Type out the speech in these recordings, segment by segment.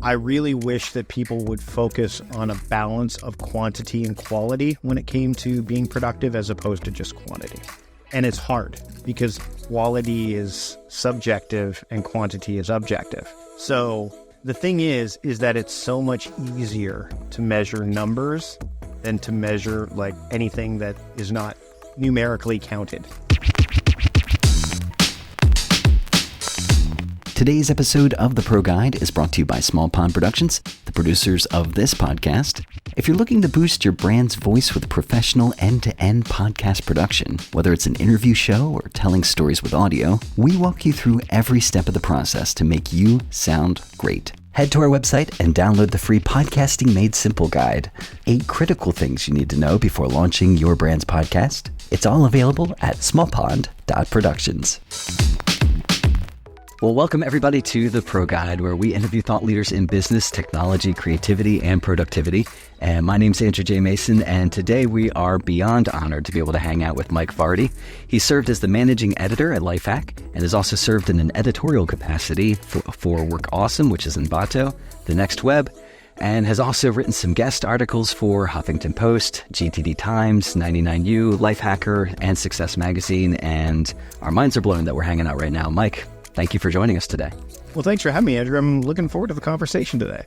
I really wish that people would focus on a balance of quantity and quality when it came to being productive as opposed to just quantity. And it's hard because quality is subjective and quantity is objective. So the thing is that it's so much easier to measure numbers than to measure like anything that is not numerically counted. Today's episode of the ProGuide is brought to you by Small Pond Productions, the producers of this podcast. If you're looking to boost your brand's voice with professional end-to-end podcast production, whether it's an interview show or telling stories with audio, we walk you through every step of the process to make you sound great. Head to our website and download the free Podcasting Made Simple guide. 8 critical things you need to know before launching your brand's podcast. It's all available at smallpond.productions. Well, welcome everybody to the ProGuide, where we interview thought leaders in business, technology, creativity, and productivity. And my name's Andrew J. Mason, and today we are beyond honored to be able to hang out with Mike Vardy. He served as the managing editor at Lifehack and has also served in an editorial capacity for Workawesome, which is in Vato, The Next Web, and has also written some guest articles for Huffington Post, GTD Times, 99U, Lifehacker, and Success Magazine. And our minds are blown that we're hanging out right now. Mike, thank you for joining us today. Well, thanks for having me, Andrew. I'm looking forward to the conversation today.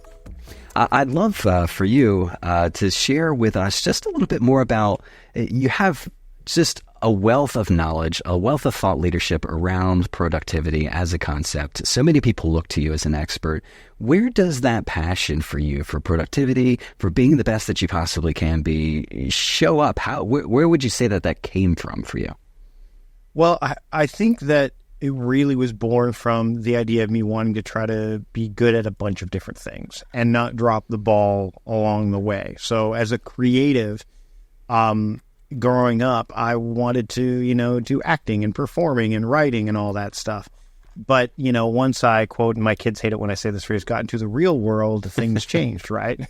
I'd love for you to share with us just a little bit more about, you have just a wealth of knowledge, a wealth of thought leadership around productivity as a concept. So many people look to you as an expert. Where does that passion for you, for productivity, for being the best that you possibly can be, show up? Where would you say that came from for you? Well, I think that it really was born from the idea of me wanting to try to be good at a bunch of different things and not drop the ball along the way. So as a creative, growing up, I wanted to, do acting and performing and writing and all that stuff. But, once I quote, and my kids hate it when I say this phrase, got into the real world, things changed, right?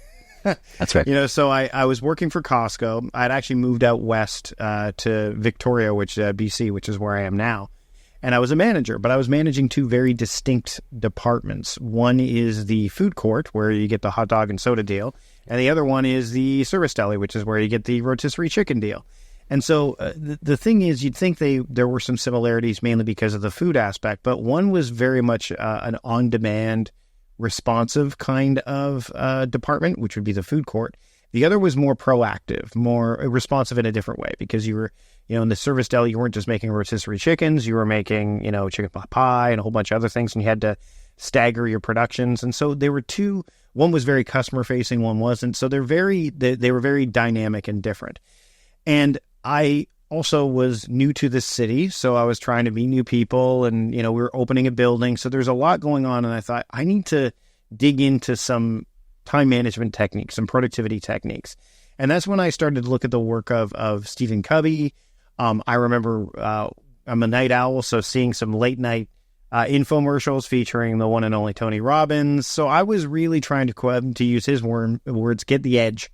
That's right. So I was working for Costco. I'd actually moved out west to Victoria, BC, which is where I am now. And I was a manager, but I was managing 2 very distinct departments. One is the food court, where you get the hot dog and soda deal. And the other one is the service deli, which is where you get the rotisserie chicken deal. And so the thing is, you'd think there were some similarities, mainly because of the food aspect. But one was very much an on-demand, responsive kind of department, which would be the food court. The other was more proactive, more responsive in a different way, because you were, in the service deli, you weren't just making rotisserie chickens, you were making, chicken pot pie and a whole bunch of other things, and you had to stagger your productions. And so there were 2, one was very customer facing, one wasn't. So they were very dynamic and different. And I also was new to this city, so I was trying to meet new people, and, we were opening a building. So there's a lot going on, and I thought, I need to dig into some time management techniques, some productivity techniques. And that's when I started to look at the work of Stephen Covey. I remember I'm a night owl, so seeing some late night infomercials featuring the one and only Tony Robbins. So I was really trying to use his words, get the edge.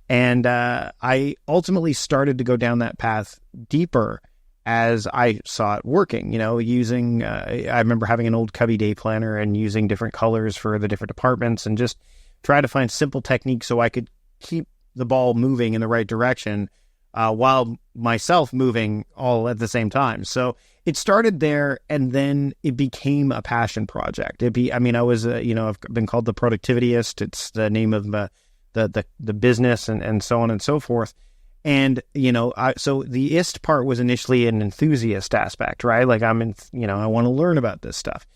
And I ultimately started to go down that path deeper as I saw it working, using, I remember having an old Covey day planner and using different colors for the different departments and just try to find simple techniques so I could keep the ball moving in the right direction while myself moving all at the same time. So it started there, and then it became a passion project. I was, I've been called the Productivityist. It's the name of the business and so on and so forth. And, so the ist part was initially an enthusiast aspect, right? Like I want to learn about this stuff.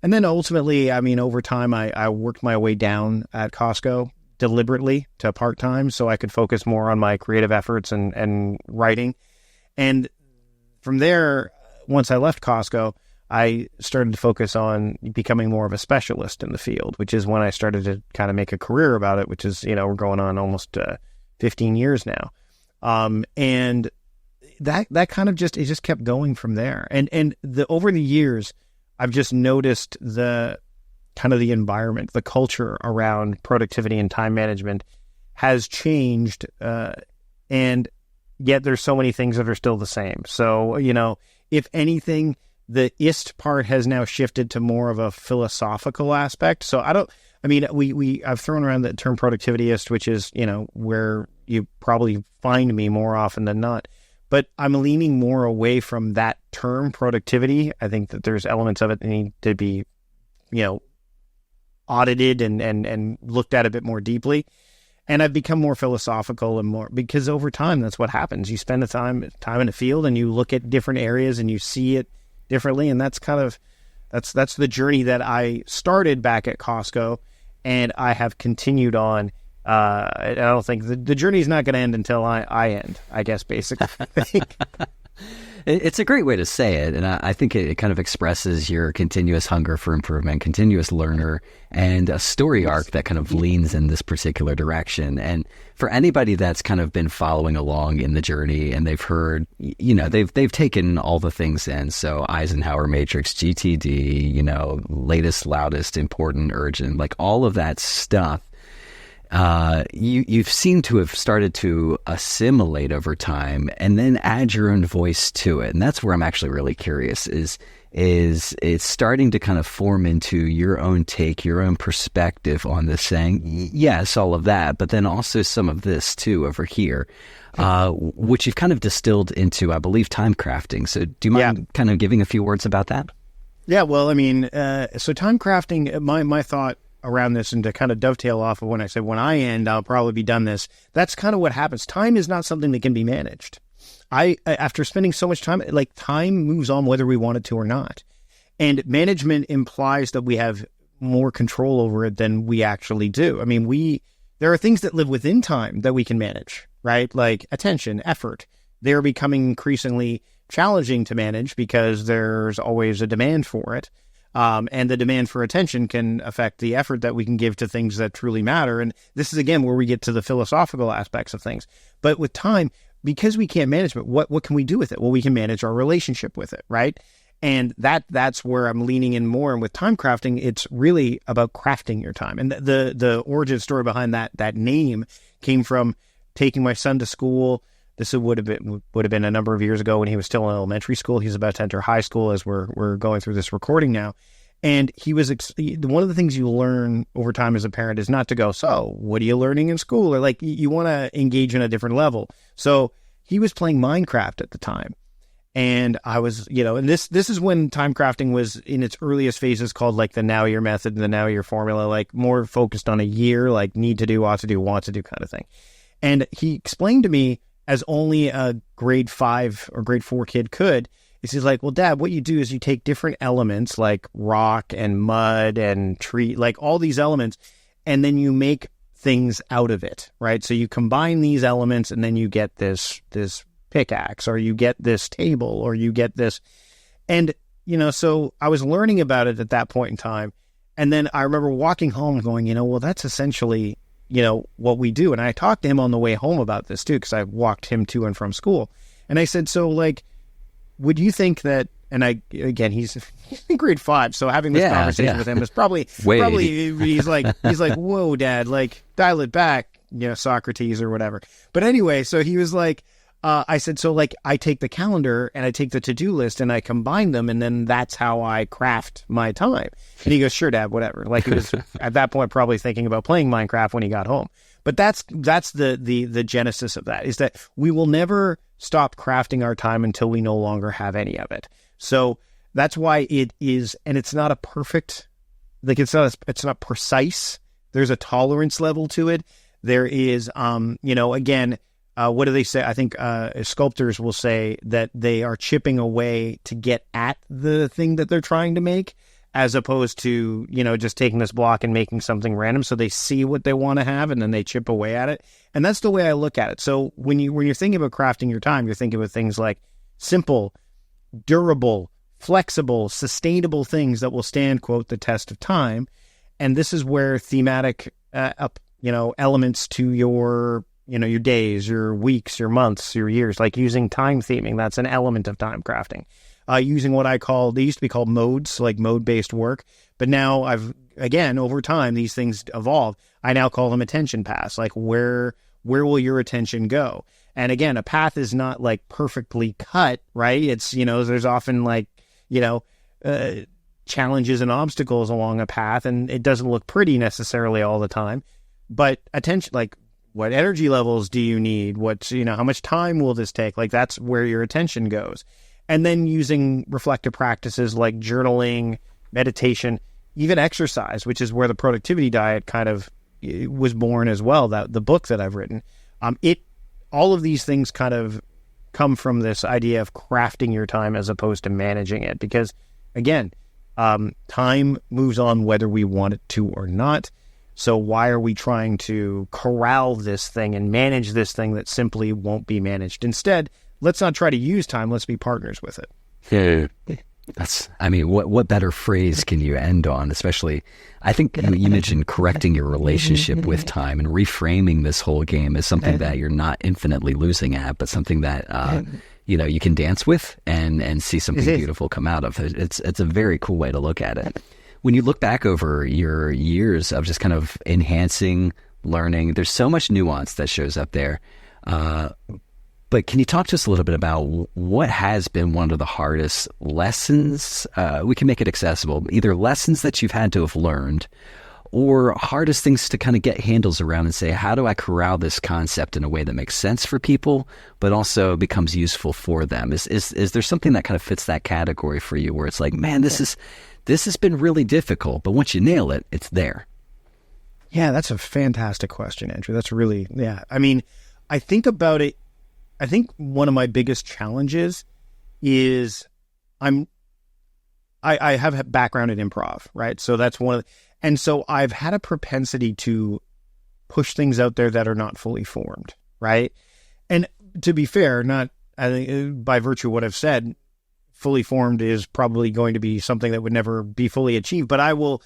And then ultimately, over time, I worked my way down at Costco deliberately to part-time so I could focus more on my creative efforts and writing. And from there, once I left Costco, I started to focus on becoming more of a specialist in the field, which is when I started to kind of make a career about it, which is, we're going on almost 15 years now. And that kind of it just kept going from there. And over the years, I've just noticed the environment, the culture around productivity and time management has changed. And yet there's so many things that are still the same. So, if anything, the ist part has now shifted to more of a philosophical aspect. So I've thrown around the term productivityist, which is, where you probably find me more often than not. But I'm leaning more away from that term productivity. I think that there's elements of it that need to be, audited and looked at a bit more deeply. And I've become more philosophical and more, because over time, that's what happens. You spend the time in the field and you look at different areas and you see it differently. And that's that's the journey that I started back at Costco, and I have continued on. I don't think the journey is not going to end until I end, I guess, basically. It's a great way to say it, and I think it kind of expresses your continuous hunger for improvement, continuous learner, and a story arc that kind of leans in this particular direction. And for anybody that's kind of been following along in the journey, and they've heard, they've taken all the things in, so Eisenhower Matrix, GTD, latest, loudest, important, urgent, like all of that stuff. You've seemed to have started to assimilate over time and then add your own voice to it. And that's where I'm actually really curious is it's starting to kind of form into your own take, your own perspective on this, saying, yes, all of that, but then also some of this too over here, which you've kind of distilled into, I believe, time crafting. So do you mind kind of giving a few words about that? Yeah, well, so time crafting, my thought around this, and to kind of dovetail off of when I said when I end, I'll probably be done this. That's kind of what happens. Time is not something that can be managed. After spending so much time, time moves on whether we want it to or not. And management implies that we have more control over it than we actually do. There are things that live within time that we can manage, right? Like attention, effort. They're becoming increasingly challenging to manage because there's always a demand for it. And the demand for attention can affect the effort that we can give to things that truly matter. And this is, again, where we get to the philosophical aspects of things. But with time, because we can't manage it, what can we do with it? Well, we can manage our relationship with it, right? And that's where I'm leaning in more. And with time crafting, it's really about crafting your time. And the origin story behind that name came from taking my son to school. This would have been a number of years ago when he was still in elementary school. He's about to enter high school as we're going through this recording now. And he was one of the things you learn over time as a parent is not to go, so what are you learning in school? Or you want to engage in a different level. So he was playing Minecraft at the time. And I was, and this is when time crafting was in its earliest phases, called the now year method and the now year formula, more focused on a year, need to do, ought to do, want to do kind of thing. And he explained to me, as only a grade 5 or grade 4 kid could, he's like, well, Dad, what you do is you take different elements like rock and mud and tree, all these elements, and then you make things out of it, right? So you combine these elements and then you get this pickaxe, or you get this table, or you get this. And, so I was learning about it at that point in time. And then I remember walking home going, well, that's essentially what we do. And I talked to him on the way home about this too, because I walked him to and from school. And I said, so would you think that, and he's in grade 5, so having this conversation with him is probably he's like, whoa, Dad, dial it back, Socrates or whatever. But anyway, so he was like, I said, so I take the calendar and I take the to-do list and I combine them, and then that's how I craft my time. And he goes, sure, Dad, whatever. He was at that point probably thinking about playing Minecraft when he got home. But that's the genesis of that, is that we will never stop crafting our time until we no longer have any of it. So that's why it is, and it's not a perfect, it's not precise. There's a tolerance level to it. There is, again, what do they say? I think sculptors will say that they are chipping away to get at the thing that they're trying to make, as opposed to, just taking this block and making something random. So they see what they want to have and then they chip away at it. And that's the way I look at it. So when you're thinking about crafting your time, you're thinking about things like simple, durable, flexible, sustainable things that will stand, quote, the test of time. And this is where thematic, elements to your days, your weeks, your months, your years, using time theming, that's an element of time crafting. Using what they used to be called modes, mode-based work. But now over time, these things evolve. I now call them attention paths. Where will your attention go? And again, a path is not perfectly cut, right? It's, there's often challenges and obstacles along a path, and it doesn't look pretty necessarily all the time. But attention, like, what energy levels do you need? How much time will this take? Like, that's where your attention goes. And then using reflective practices like journaling, meditation, even exercise, which is where the productivity diet kind of was born as well, that the book that I've written. All of these things kind of come from this idea of crafting your time as opposed to managing it. Because again, time moves on whether we want it to or not. So why are we trying to corral this thing and manage this thing that simply won't be managed? Instead, let's not try to use time. Let's be partners with it. Yeah. What better phrase can you end on? Especially, I think you mentioned correcting your relationship with time and reframing this whole game as something that you're not infinitely losing at, but something that, you can dance with and see something beautiful come out of it. It's a very cool way to look at it. When you look back over your years of just kind of enhancing learning, there's so much nuance that shows up there. But can you talk to us a little bit about what has been one of the hardest lessons? We can make it accessible, either lessons that you've had to have learned or hardest things to kind of get handles around and say, how do I corral this concept in a way that makes sense for people, but also becomes useful for them? Is there something that kind of fits that category for you where it's like, man, this has been really difficult, but once you nail it, it's there? Yeah, that's a fantastic question, Andrew. That's really, I think about it. I think one of my biggest challenges is I have a background in improv, right? So that's and so I've had a propensity to push things out there that are not fully formed, right? And to be fair, I think by virtue of what I've said, fully formed is probably going to be something that would never be fully achieved, but I will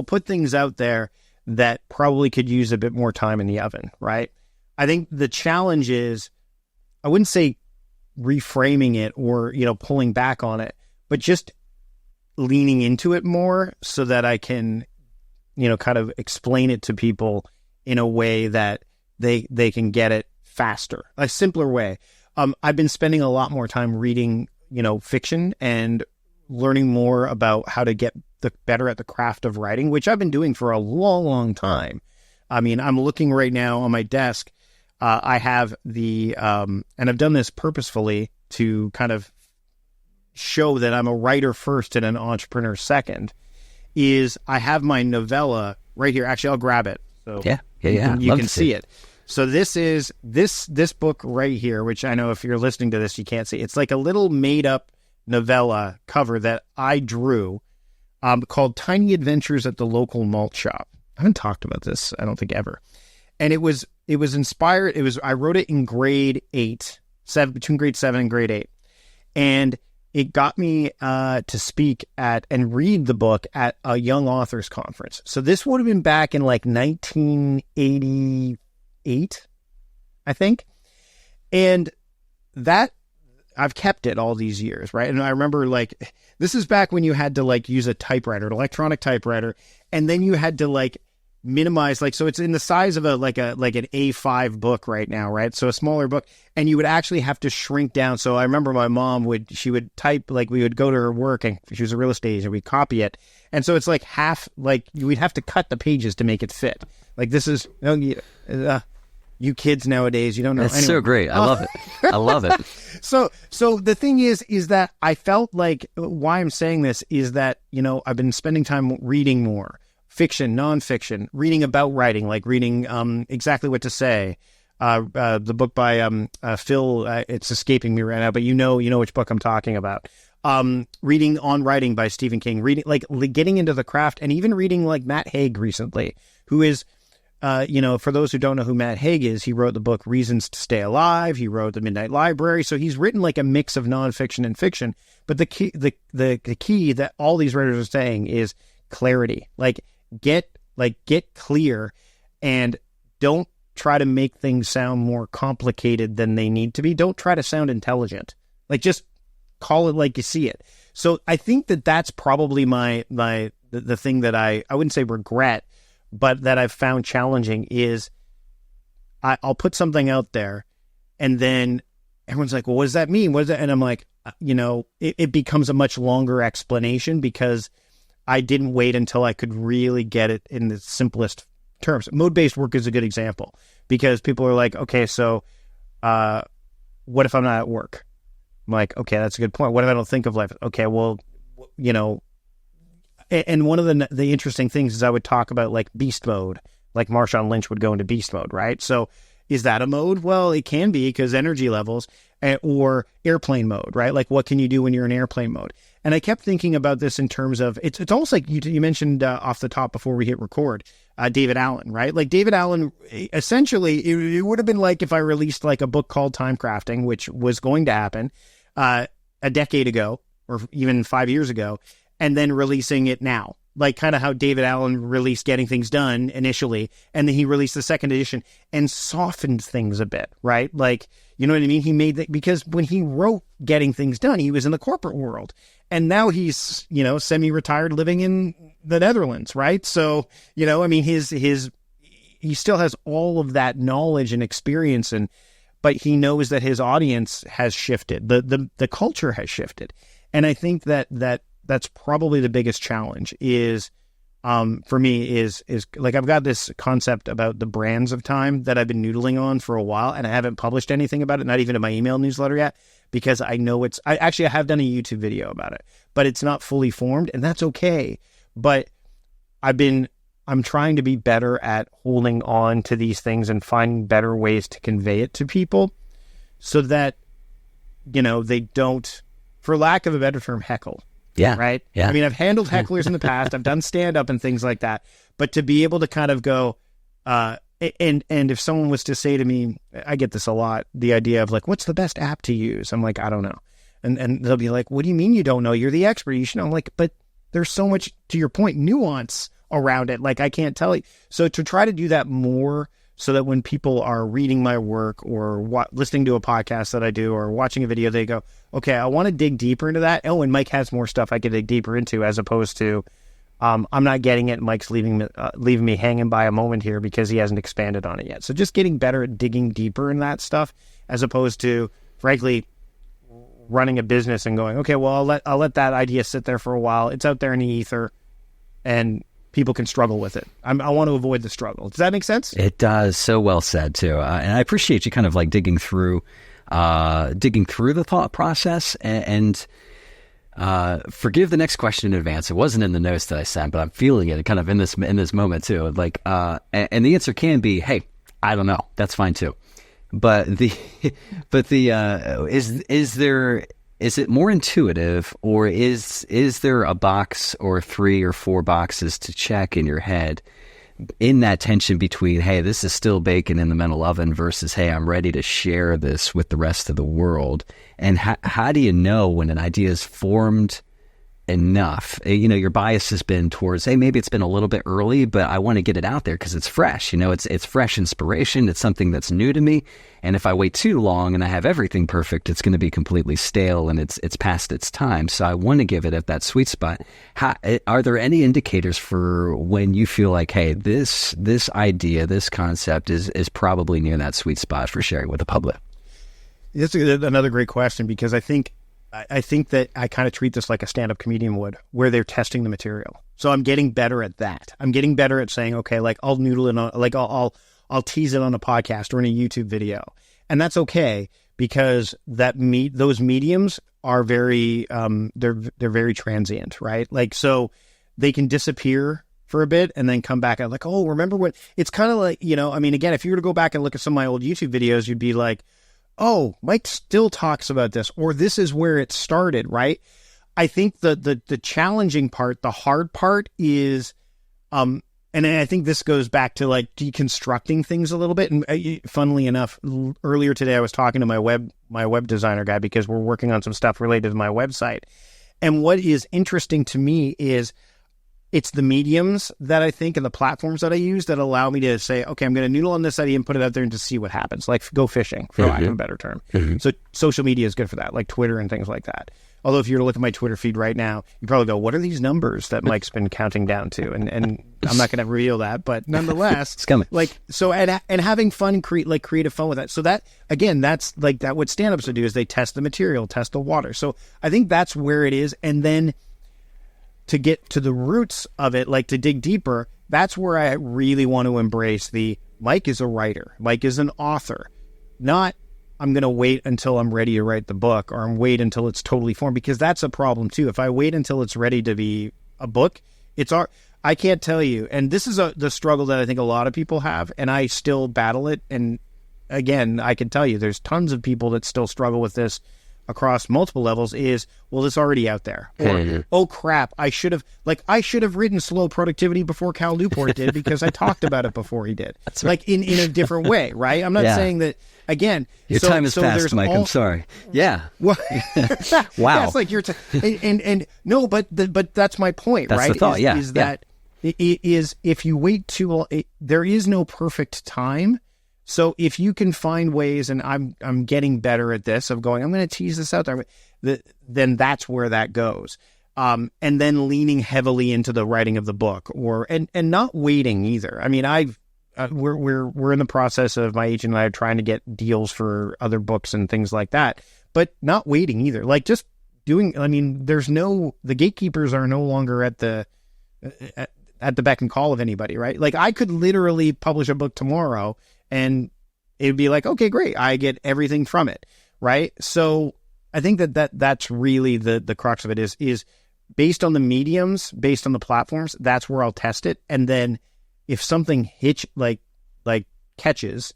put things out there that probably could use a bit more time in the oven, right? I think the challenge is, I wouldn't say reframing it or, pulling back on it, but just leaning into it more so that I can, kind of explain it to people in a way that they can get it faster, a simpler way. I've been spending a lot more time reading, fiction and learning more about how to get better at the craft of writing, which I've been doing for a long, long time. I'm looking right now on my desk. I have and I've done this purposefully to kind of show that I'm a writer first and an entrepreneur second, is I have my novella right here. Actually, I'll grab it. So yeah. You can see it. So this is this book right here, which I know if you're listening to this, you can't see. It's like a little made up novella cover that I drew, called Tiny Adventures at the Local Malt Shop. I haven't talked about this, I don't think, ever. And it was inspired. I wrote it in grade 8, between grade 7 and grade 8. And it got me to speak at and read the book at a young authors conference. So this would have been back in like 1988, I think. And that, I've kept it all these years, right? And I remember, like, this is back when you had to like use a typewriter, an electronic typewriter, and then you had to like minimize, like, so it's in the size of an A5 book right now, right? So a smaller book, and you would actually have to shrink down. So I remember my mom would type, like, we would go to her work, and she was a real estate agent, we'd copy it. And so it's like half, like, we'd have to cut the pages to make it fit. Like, this is, you kids nowadays, you don't know. It's anyway. So great. I love it. I love it. So the thing is that I felt like, why I'm saying this is that, I've been spending time reading more. Fiction, nonfiction, reading about writing, like reading Exactly What to Say, the book by Phil, it's escaping me right now, but you know which book I'm talking about. Reading On Writing by Stephen King, reading, like, getting into the craft, and even reading like Matt Haig recently, who is, for those who don't know who Matt Haig is, he wrote the book Reasons to Stay Alive. He wrote The Midnight Library. So he's written like a mix of nonfiction and fiction. But the key that all these writers are saying is clarity. Get clear, and don't try to make things sound more complicated than they need to be. Don't try to sound intelligent. Like, just call it like you see it. So I think that that's probably the thing that I wouldn't say regret, but that I've found challenging is I'll put something out there, and then everyone's like, well, what does that mean? What is that? And I'm like, it becomes a much longer explanation because I didn't wait until I could really get it in the simplest terms. Mode-based work is a good example because people are like, okay, so what if I'm not at work? I'm like, okay, that's a good point. What if I don't think of life? Okay, well, and one of the interesting things is I would talk about like beast mode, like Marshawn Lynch would go into beast mode, right? So is that a mode? Well, it can be because energy levels, or airplane mode, right? Like what can you do when you're in airplane mode? And I kept thinking about this in terms of, it's almost like you mentioned off the top before we hit record, David Allen, right? Like David Allen, essentially, it would have been like if I released like a book called Time Crafting, which was going to happen a decade ago or even 5 years ago, and then releasing it now. Like kind of how David Allen released Getting Things Done initially, and then he released the second edition and softened things a bit, right? Like, you know what I mean? He made that because when he wrote Getting Things Done, he was in the corporate world. And now he's, semi-retired living in the Netherlands, right? So, I mean, he still has all of that knowledge and experience, but he knows that his audience has shifted. The culture has shifted. And I think that's probably the biggest challenge is, for me is like, I've got this concept about the brands of time that I've been noodling on for a while, and I haven't published anything about it, not even in my email newsletter yet, because I know I have done a YouTube video about it, but it's not fully formed, and that's okay. But I'm trying to be better at holding on to these things and finding better ways to convey it to people so that, they don't, for lack of a better term, heckle. Yeah. Right. Yeah. I mean, I've handled hecklers in the past. I've done stand up and things like that. But to be able to kind of go, and if someone was to say to me, I get this a lot, the idea of like, what's the best app to use? I'm like, I don't know. And they'll be like, what do you mean you don't know? You're the expert. You should know. I'm like, but there's so much, to your point, nuance around it. Like, I can't tell you. So to try to do that more so that when people are reading my work or listening to a podcast that I do or watching a video, they go, okay, I want to dig deeper into that. Oh, and Mike has more stuff I could dig deeper into, as opposed to, I'm not getting it. Mike's leaving me hanging by a moment here because he hasn't expanded on it yet. So just getting better at digging deeper in that stuff, as opposed to, frankly, running a business and going, okay, well, I'll let that idea sit there for a while. It's out there in the ether, and people can struggle with it. I want to avoid the struggle. Does that make sense? It does. So well said too. And I appreciate you kind of like digging through the thought process and forgive the next question in advance. It wasn't in the notes that I sent, but I'm feeling it kind of in this moment too. Like, and the answer can be, hey, I don't know. That's fine too. But is it more intuitive, or is there a box or 3 or 4 boxes to check in your head in that tension between, hey, this is still bacon in the mental oven versus, hey, I'm ready to share this with the rest of the world? And how do you know when an idea is formed enough? Your bias has been towards, hey, maybe it's been a little bit early, but I want to get it out there because it's fresh. It's fresh inspiration. It's something that's new to me. And if I wait too long and I have everything perfect, it's going to be completely stale and it's past its time. So I want to give it at that sweet spot. Are there any indicators for when you feel like, hey, this idea, this concept is probably near that sweet spot for sharing with the public? That's another great question, because I think that I kind of treat this like a stand-up comedian would, where they're testing the material. So I'm getting better at that. I'm getting better at saying, okay, like I'll noodle it on, like I'll tease it on a podcast or in a YouTube video. And that's okay, because those mediums are very, they're very transient, right? Like, so they can disappear for a bit and then come back and like, oh, remember what, it's kind of like, I mean, again, if you were to go back and look at some of my old YouTube videos, you'd be like, oh, Mike still talks about this, or this is where it started, right? I think the challenging part, the hard part is, and I think this goes back to like deconstructing things a little bit. And funnily enough, earlier today I was talking to my web designer guy, because we're working on some stuff related to my website. And what is interesting to me is it's the mediums that I think and the platforms that I use that allow me to say, okay, I'm going to noodle on this idea and put it out there and to see what happens. Like go fishing, for lack of a better term. Mm-hmm. So social media is good for that, like Twitter and things like that. Although if you were to look at my Twitter feed right now, you probably go, what are these numbers that Mike's been counting down to? And I'm not going to reveal that, but nonetheless, it's coming. Like, so, and having fun, creative fun with that. So that, again, that's like that. What stand-ups would do is they test the material, test the water. So I think that's where it is. And then to get to the roots of it, like to dig deeper, that's where I really want to embrace Mike is a writer. Mike is an author, not I'm going to wait until I'm ready to write the book, or I'm wait until it's totally formed, because that's a problem too. If I wait until it's ready to be a book, I can't tell you. And this is the struggle that I think a lot of people have, and I still battle it. And again, I can tell you there's tons of people that still struggle with this across multiple levels is, well, it's already out there. Or, oh crap, I should have written Slow Productivity before Cal Newport did, because I talked about it before he did. That's right. Like in a different way, right? I'm not saying that, again. Your time is fast, Mike. I'm sorry. Yeah. Well, wow. Yeah, it's like your time. And no, but that's my point, that's right? The thought, That it is, if you wait too long, there is no perfect time. So if you can find ways, and I'm getting better at this, of going, I'm going to tease this out there, then that's where that goes. And then leaning heavily into the writing of the book, and not waiting either. I mean, we're in the process of, my agent and I are trying to get deals for other books and things like that, but not waiting either. Like just doing, I mean, the gatekeepers are no longer at the beck and call of anybody, right? Like I could literally publish a book tomorrow and it'd be like, okay, great, I get everything from it, right? So I think that's really the crux of it is based on the mediums, based on the platforms, that's where I'll test it. And then if something catches,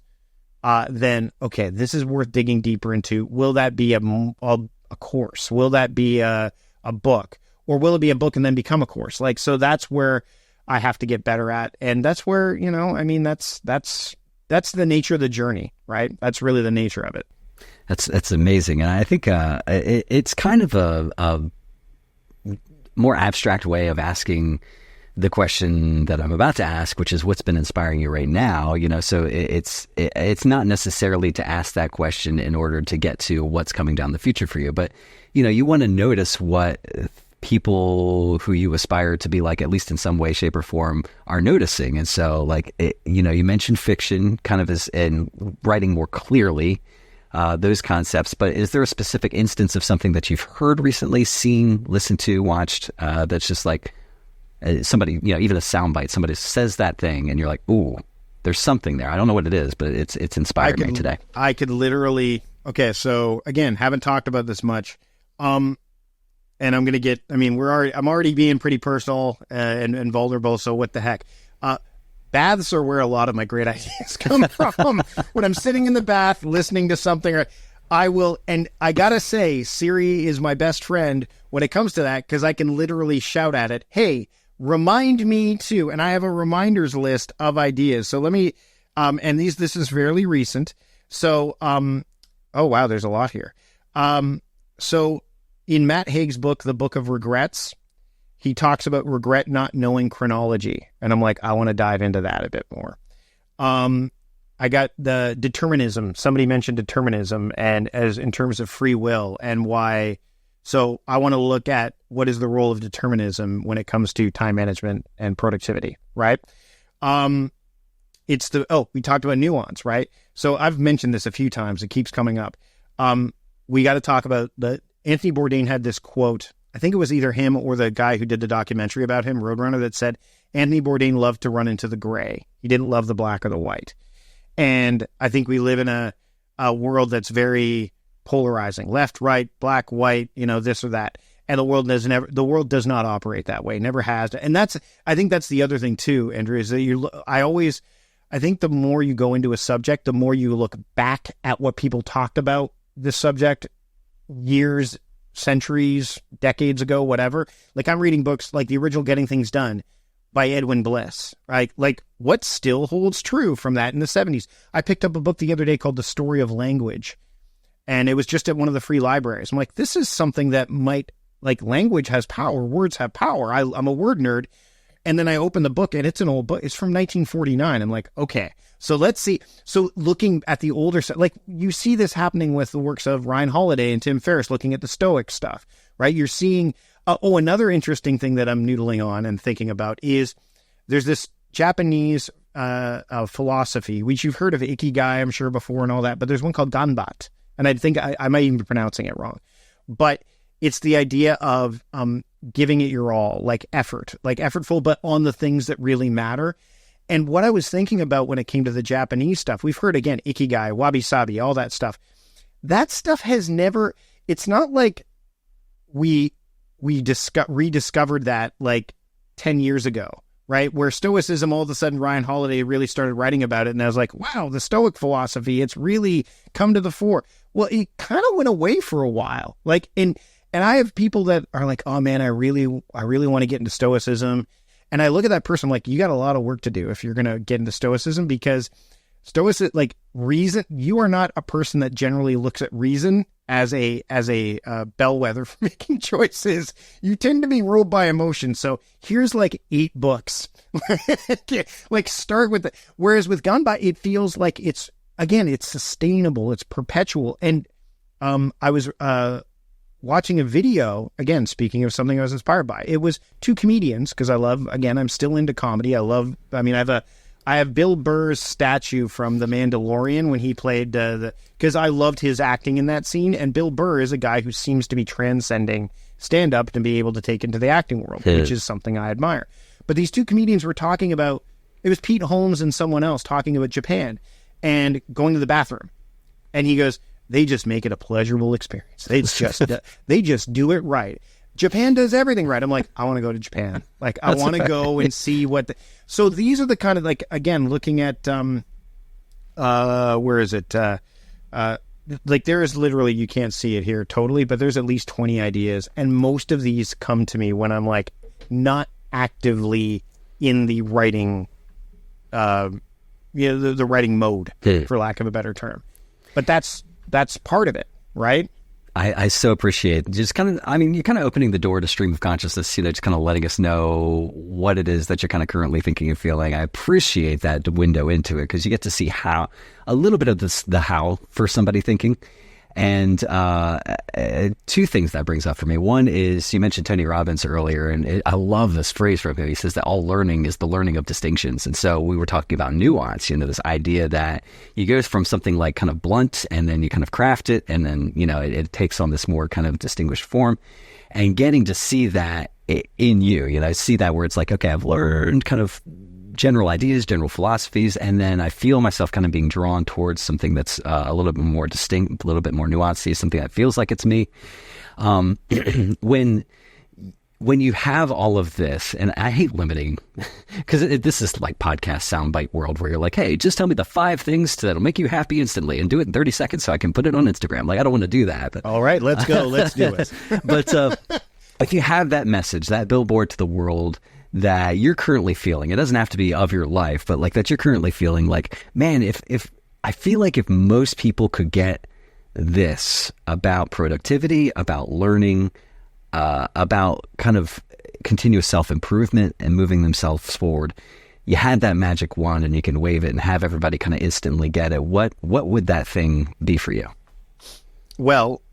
then okay, this is worth digging deeper into. Will that be a course? Will that be a book? Or will it be a book and then become a course? Like, so that's where I have to get better at. And that's where, I mean, that's the nature of the journey, right? That's really the nature of it. That's amazing. And I think it's kind of a more abstract way of asking the question that I'm about to ask, which is what's been inspiring you right now. So it's not necessarily to ask that question in order to get to what's coming down the future for you, but you want to notice what people who you aspire to be like, at least in some way, shape, or form, are noticing. And so, like, you mentioned fiction kind of as in writing more clearly those concepts, but is there a specific instance of something that you've heard recently, seen, listened to, watched, that's just like somebody, even a soundbite, somebody says that thing and you're like, ooh, there's something there. I don't know what it is, but it's inspired me today. I could literally, okay, so again, haven't talked about this much. And I'm going to I'm already being pretty personal and vulnerable. So what the heck? Baths are where a lot of my great ideas come from. When I'm sitting in the bath, listening to something, and I got to say, Siri is my best friend when it comes to that, because I can literally shout at it, hey, remind me to, and I have a reminders list of ideas. So let me, and this is fairly recent. So, oh wow, there's a lot here. So, in Matt Haig's book, The Book of Regrets, he talks about regret not knowing chronology. And I'm like, I want to dive into that a bit more. I got the determinism. Somebody mentioned determinism, and as in terms of free will and why. So I want to look at what is the role of determinism when it comes to time management and productivity, right? We talked about nuance, right? So I've mentioned this a few times. It keeps coming up. We got to talk about Anthony Bourdain had this quote. I think it was either him or the guy who did the documentary about him, Roadrunner, that said, Anthony Bourdain loved to run into the gray. He didn't love the black or the white. And I think we live in a world that's very polarizing, left, right, black, white, this or that. And the world does not operate that way. Never has. And I think that's the other thing too, Andrew, is that I think the more you go into a subject, the more you look back at what people talked about this subject years, centuries, decades ago, whatever. Like, I'm reading books like the original Getting Things Done by Edwin Bliss, right? Like, what still holds true from that in the 70s? I picked up a book the other day called The Story of Language, and it was just at one of the free libraries. I'm like, this is something that might, like, language has power, words have power. I'm a word nerd. And then I open the book, and it's an old book. It's from 1949. I'm like, okay, so let's see. So looking at the older stuff, like, you see this happening with the works of Ryan Holiday and Tim Ferriss, looking at the Stoic stuff, right? You're seeing, another interesting thing that I'm noodling on and thinking about is there's this Japanese philosophy, which you've heard of Ikigai, I'm sure, before and all that, but there's one called Ganbat. And I think I might even be pronouncing it wrong. But it's the idea of giving it your all, like effortful, but on the things that really matter. And what I was thinking about when it came to the Japanese stuff, we've heard, again, Ikigai, wabi-sabi, all that stuff. That stuff has never, it's not like we rediscovered that like 10 years ago, right? Where Stoicism, all of a sudden, Ryan Holiday really started writing about it. And I was like, wow, the Stoic philosophy, it's really come to the fore. Well, it kind of went away for a while. Like, and I have people that are like, oh man, I really want to get into Stoicism. And I look at that person like, you got a lot of work to do if you're going to get into Stoicism, because Stoicism, like reason, you are not a person that generally looks at reason as a bellwether for making choices. You tend to be ruled by emotion. So here's like 8 books. Like start with it. Whereas with Ganba, it feels like it's sustainable, it's perpetual. And I was watching a video, again, speaking of something I was inspired by. It was 2 comedians, because I'm still into comedy. I have Bill Burr's statue from The Mandalorian when he played because I loved his acting in that scene. And Bill Burr is a guy who seems to be transcending stand-up to be able to take into the acting world, which is something I admire. But these 2 comedians were talking about, it was Pete Holmes and someone else talking about Japan and going to the bathroom. And he goes, they just make it a pleasurable experience. They just do it right. Japan does everything right. I'm like, I want to go to Japan. Like, I want to go and see what so these are the kind of, like, again, looking at, where is it? Like, there is literally, you can't see it here totally, but there's at least 20 ideas. And most of these come to me when I'm like, not actively in the writing, the writing mode, for lack of a better term. But that's part of it, right? I so appreciate just you're kind of opening the door to stream of consciousness, just kind of letting us know what it is that you're kind of currently thinking and feeling. I appreciate that window into it, because you get to see a little bit of the how for somebody thinking. And 2 things that brings up for me. One is, you mentioned Tony Robbins earlier, and I love this phrase from him. He says that all learning is the learning of distinctions. And so we were talking about nuance, this idea that you go from something like kind of blunt, and then you kind of craft it, and then, it takes on this more kind of distinguished form, and getting to see that in you, see that where it's like, okay, I've learned kind of general ideas, general philosophies, and then I feel myself kind of being drawn towards something that's a little bit more distinct, a little bit more nuanced, something that feels like it's me. When you have all of this, and I hate limiting, because this is like podcast soundbite world where you're like, hey, just tell me the 5 things that'll make you happy instantly, and do it in 30 seconds so I can put it on Instagram. Like, I don't want to do that. But all right, let's go. Let's do it. But if you have that message, that billboard to the world that you're currently feeling, it doesn't have to be of your life, but like that you're currently feeling, like, man, if I feel like if most people could get this about productivity, about learning, about kind of continuous self-improvement and moving themselves forward, you had that magic wand and you can wave it and have everybody kind of instantly get it. What would that thing be for you? Well,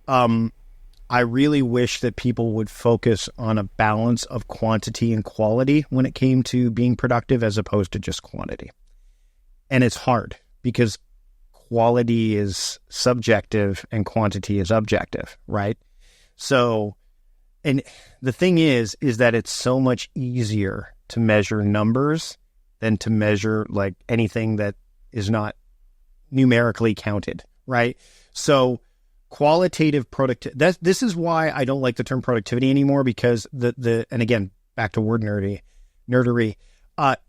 I really wish that people would focus on a balance of quantity and quality when it came to being productive, as opposed to just quantity. And it's hard, because quality is subjective and quantity is objective, right? So, and the thing is that it's so much easier to measure numbers than to measure like anything that is not numerically counted, right? So qualitative productivity. This is why I don't like the term productivity anymore, because and again, back to word nerdery,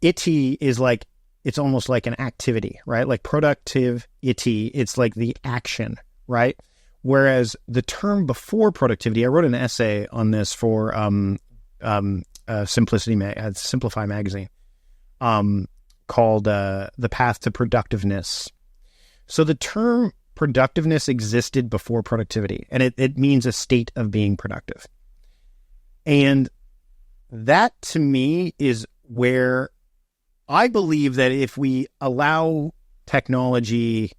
itty is like, it's almost like an activity, right? Like productivity, it's like the action, right? Whereas the term before productivity, I wrote an essay on this for Simplify magazine, called The Path to Productiveness. So the term productiveness existed before productivity, and it means a state of being productive. And that, to me, is where I believe that if we allow technology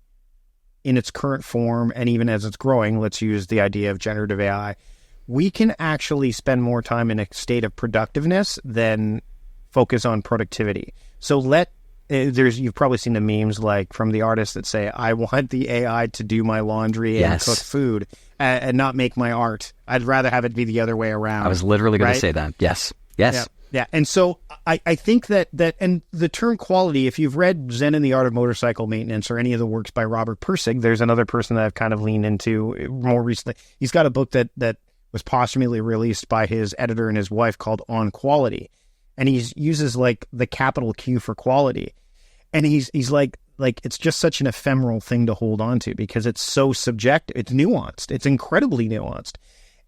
in its current form, and even as it's growing, let's use the idea of generative AI, we can actually spend more time in a state of productiveness than focus on productivity. So you've probably seen the memes like from the artists that say, I want the AI to do my laundry and cook food and not make my art. I'd rather have it be the other way around. I was literally going to say that. Yes. Yeah. And so I think that and the term quality, if you've read Zen and the Art of Motorcycle Maintenance or any of the works by Robert Pirsig, there's another person that I've kind of leaned into more recently. He's got a book that was posthumously released by his editor and his wife called On Quality. And he uses like the capital Q for quality. And he's like it's just such an ephemeral thing to hold on to because it's so subjective. It's nuanced. It's incredibly nuanced.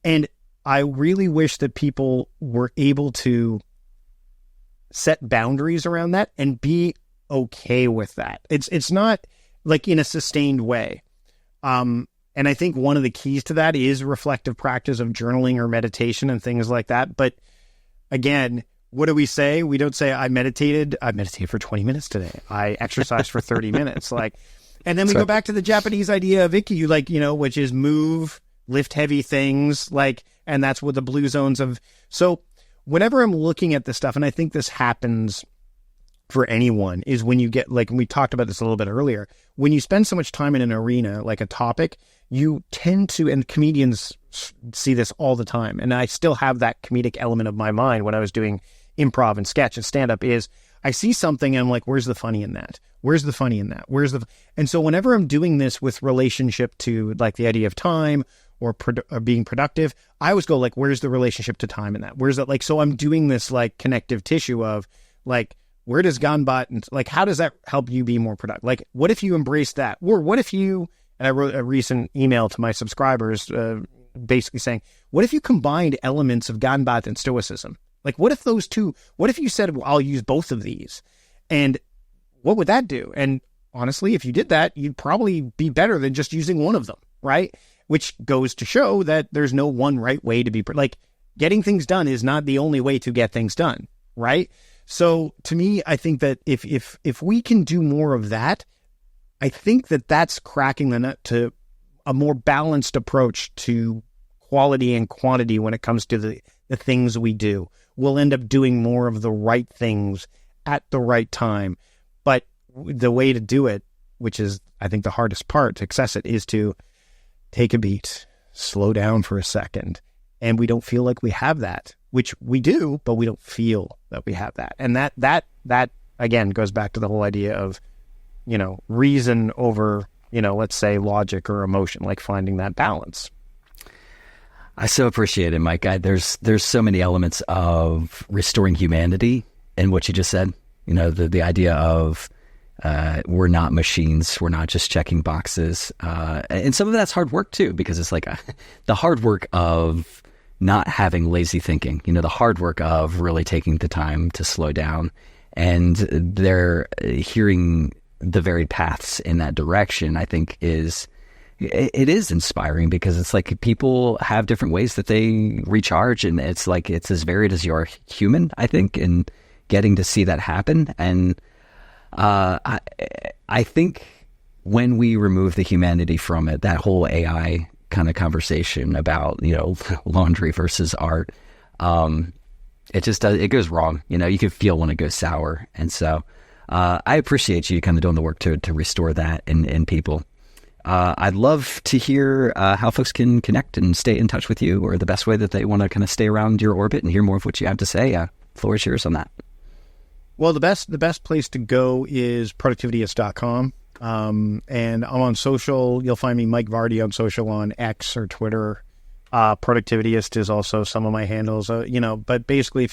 And I really wish that people were able to set boundaries around that and be okay with that. It's not like in a sustained way. And I think one of the keys to that is reflective practice of journaling or meditation and things like that. But again, what do we say? We don't say I meditated for 20 minutes today. I exercised for 30 minutes. And then we go back to the Japanese idea of Ikkyu, which is move, lift heavy things, and that's what the blue zones of. So whenever I'm looking at this stuff, and I think this happens for anyone, is when you get, and we talked about this a little bit earlier, when you spend so much time in an arena, like a topic, you tend to, and comedians see this all the time, and I still have that comedic element of my mind when I was doing improv and sketch and stand-up, is I see something and I'm like, where's the funny in that? Where's the funny in that? And so whenever I'm doing this with relationship to like the idea of time or being productive, I always go where's the relationship to time in that? Where's that? So I'm doing this connective tissue of where does Ganbat and how does that help you be more productive? What if you embrace that? Or what if you, and I wrote a recent email to my subscribers basically saying, what if you combined elements of Ganbat and Stoicism? What if those two, what if you said, well, I'll use both of these? And what would that do? And honestly, if you did that, you'd probably be better than just using one of them, right? Which goes to show that there's no one right way to be, getting things done is not the only way to get things done, right? So to me, I think that if we can do more of that, I think that that's cracking the nut to a more balanced approach to quality and quantity when it comes to the things we do. We'll end up doing more of the right things at the right time. But the way to do it, which is, I think, the hardest part to access it, is to take a beat, slow down for a second. And we don't feel like we have that, which we do, but we don't feel that we have that. And that again, goes back to the whole idea of, reason over, let's say logic or emotion, finding that balance. I so appreciate it, Mike. There's so many elements of restoring humanity in what you just said. The idea of we're not machines. We're not just checking boxes. And some of that's hard work too, because it's the hard work of not having lazy thinking, the hard work of really taking the time to slow down, and they're hearing the varied paths in that direction, I think it is inspiring, because it's people have different ways that they recharge, and it's as varied as you're human, I think, and getting to see that happen. And I think when we remove the humanity from it, that whole AI kind of conversation about, laundry versus art, it goes wrong. You can feel when it goes sour. And so I appreciate you kind of doing the work to restore that in people. I'd love to hear how folks can connect and stay in touch with you, or the best way that they want to kind of stay around your orbit and hear more of what you have to say. Floor is yours on that. Well, the best place to go is productivityist.com. And I'm on social. You'll find me, Mike Vardy, on social, on X or Twitter. Productivityist is also some of my handles, but basically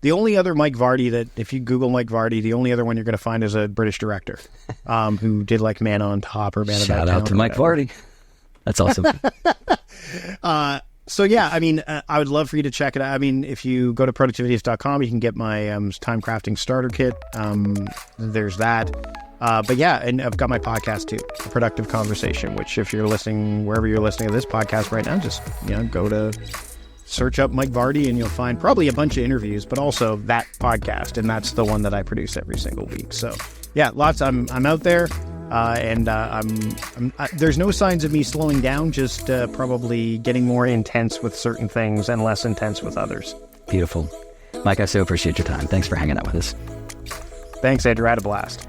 the only other Mike Vardy that, if you Google Mike Vardy, the only other one you're going to find is a British director, who did Man on Top or Man About Town. Shout out to Mike Vardy. That's awesome. So yeah, I would love for you to check it out. If you go to productivityist.com, you can get my time crafting starter kit. There's that. But yeah, and I've got my podcast too, A Productive Conversation, which if you're listening, wherever you're listening to this podcast right now, just, go to search up Mike Vardy and you'll find probably a bunch of interviews, but also that podcast. And that's the one that I produce every single week. So yeah, I'm out there. There's no signs of me slowing down, just probably getting more intense with certain things and less intense with others. Beautiful. Mike, I so appreciate your time. Thanks for hanging out with us. Thanks, Andrew. I had a blast.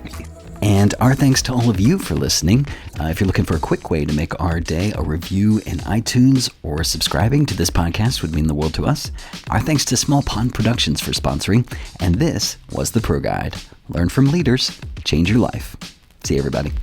And our thanks to all of you for listening. If you're looking for a quick way to make our day, a review in iTunes or subscribing to this podcast would mean the world to us. Our thanks to Small Pond Productions for sponsoring. And this was the ProGuide. Learn from leaders, change your life. See you, everybody.